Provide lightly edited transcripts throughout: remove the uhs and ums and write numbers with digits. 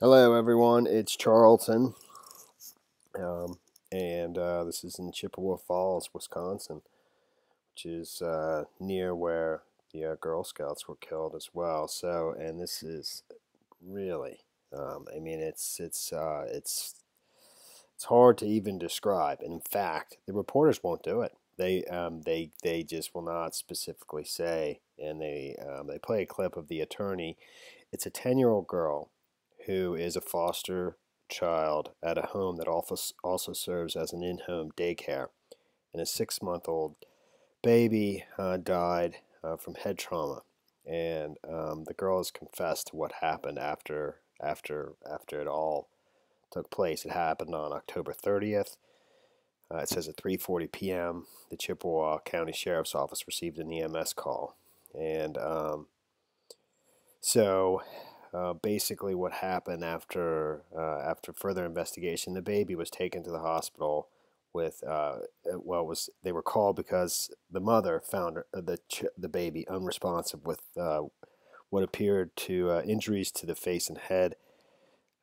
Hello, everyone. It's Charlton, and this is in Chippewa Falls, Wisconsin, which is near where the Girl Scouts were killed as well. So, and this is really, I mean, it's hard to even describe. And in fact, the reporters won't do it. They just will not specifically say, and they play a clip of the attorney. It's a 10-year-old girl who is a foster child at a home that also serves as an in-home daycare, and a 6-month-old baby died from head trauma, and the girl has confessed to what happened after it all took place. It happened on October 30th. It says at 3:40 p.m. the Chippewa County Sheriff's Office received an EMS call, and so basically, what happened after further investigation, the baby was taken to the hospital with they were called because the mother found the baby unresponsive with what appeared to injuries to the face and head.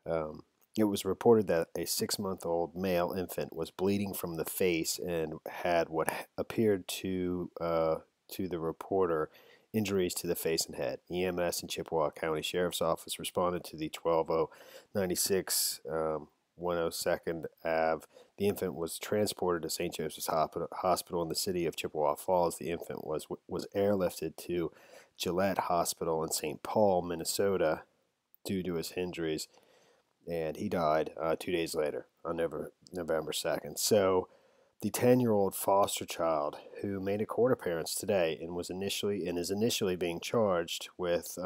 It was reported that a 6-month-old male infant was bleeding from the face and had what appeared to the reporter injuries to the face and head. EMS and Chippewa County Sheriff's Office responded to the 12096 102nd Ave. The infant was transported to St. Joseph's Hospital in the city of Chippewa Falls. The infant was airlifted to Gillette Hospital in St. Paul, Minnesota, due to his injuries, and he died 2 days later on November 2nd. So the 10-year-old foster child who made a court appearance today and is initially being charged with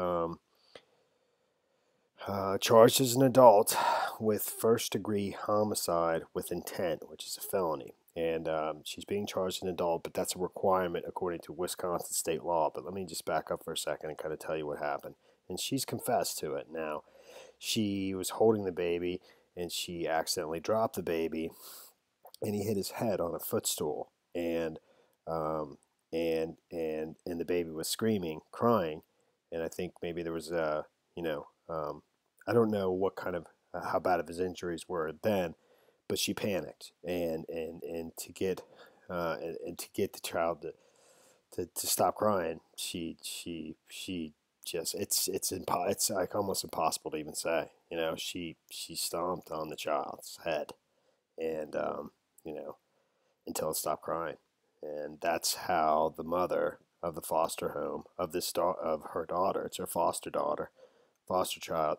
charged as an adult with first-degree homicide with intent, which is a felony. And she's being charged as an adult, but that's a requirement according to Wisconsin state law. But let me just back up for a second and kind of tell you what happened. And she's confessed to it now. She was holding the baby, and she accidentally dropped the baby, and he hit his head on a footstool, and the baby was screaming, crying, and I think maybe there was I don't know what kind of how bad of his injuries were then, but she panicked, and to get the child to stop crying, she just it's like almost impossible to even say. She stomped on the child's head, and until it stopped crying, and that's how the mother of the foster home of her daughter, it's her foster child,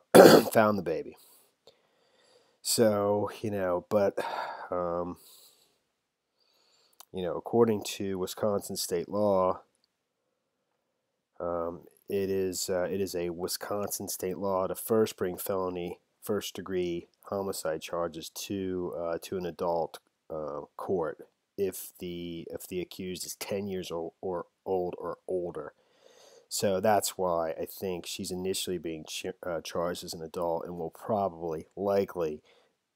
found the baby. So but according to Wisconsin state law, it is a Wisconsin state law to first bring felony first-degree homicide charges to an adult court if the accused is 10 years old or older. So that's why I think she's initially being charged as an adult and will likely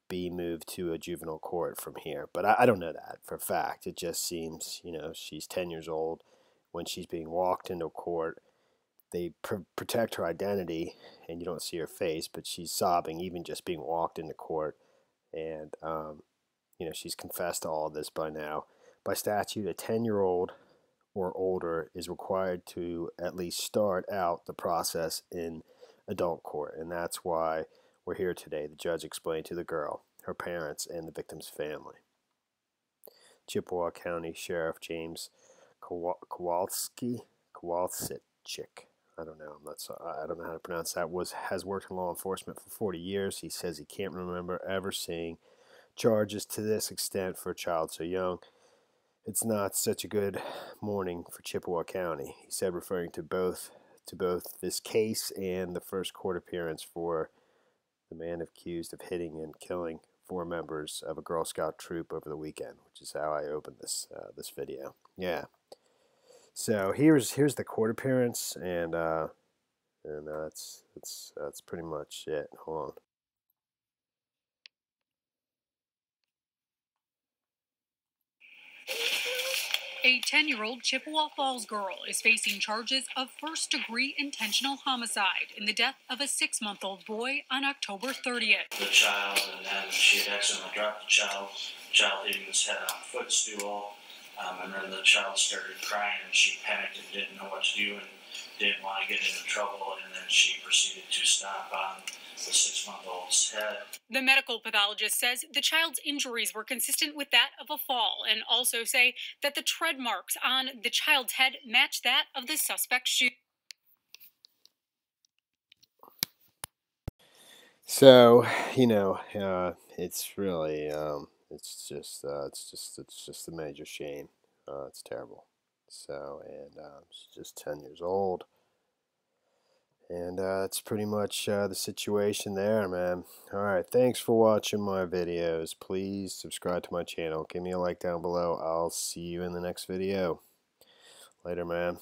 be moved to a juvenile court from here. But I don't know that for a fact. It just seems, she's 10 years old. When she's being walked into court, they protect her identity, and you don't see her face, but she's sobbing even just being walked into court. And, she's confessed to all of this by now. By statute, a 10-year-old or older is required to at least start out the process in adult court, and that's why we're here today. The judge explained to the girl, her parents, and the victim's family. Chippewa County Sheriff James Kowalczyk, I don't know. I don't know how to pronounce that. Has worked in law enforcement for 40 years. He says he can't remember ever seeing charges to this extent for a child so young. It's not such a good morning for Chippewa County, he said, referring to both this case and the first court appearance for the man accused of hitting and killing 4 members of a Girl Scout troop over the weekend, which is how I opened this video. Yeah. So here's the court appearance, and that's pretty much it. Hold on. A 10-year-old Chippewa Falls girl is facing charges of first-degree intentional homicide in the death of a 6-month-old boy on October 30th. The child, and then she had accidentally dropped the child. The child hitting his head on a footstool, and then the child started crying, and she panicked and didn't know what to do and didn't want to get into trouble, and then she proceeded to stomp on the 6-month-old's head. The medical pathologist says the child's injuries were consistent with that of a fall, and also say that the tread marks on the child's head match that of the suspect's shoe. So, it's really, it's just a major shame. It's terrible. So, and she's just 10 years old. And that's pretty much the situation there, man. Alright, thanks for watching my videos. Please subscribe to my channel. Give me a like down below. I'll see you in the next video. Later, man.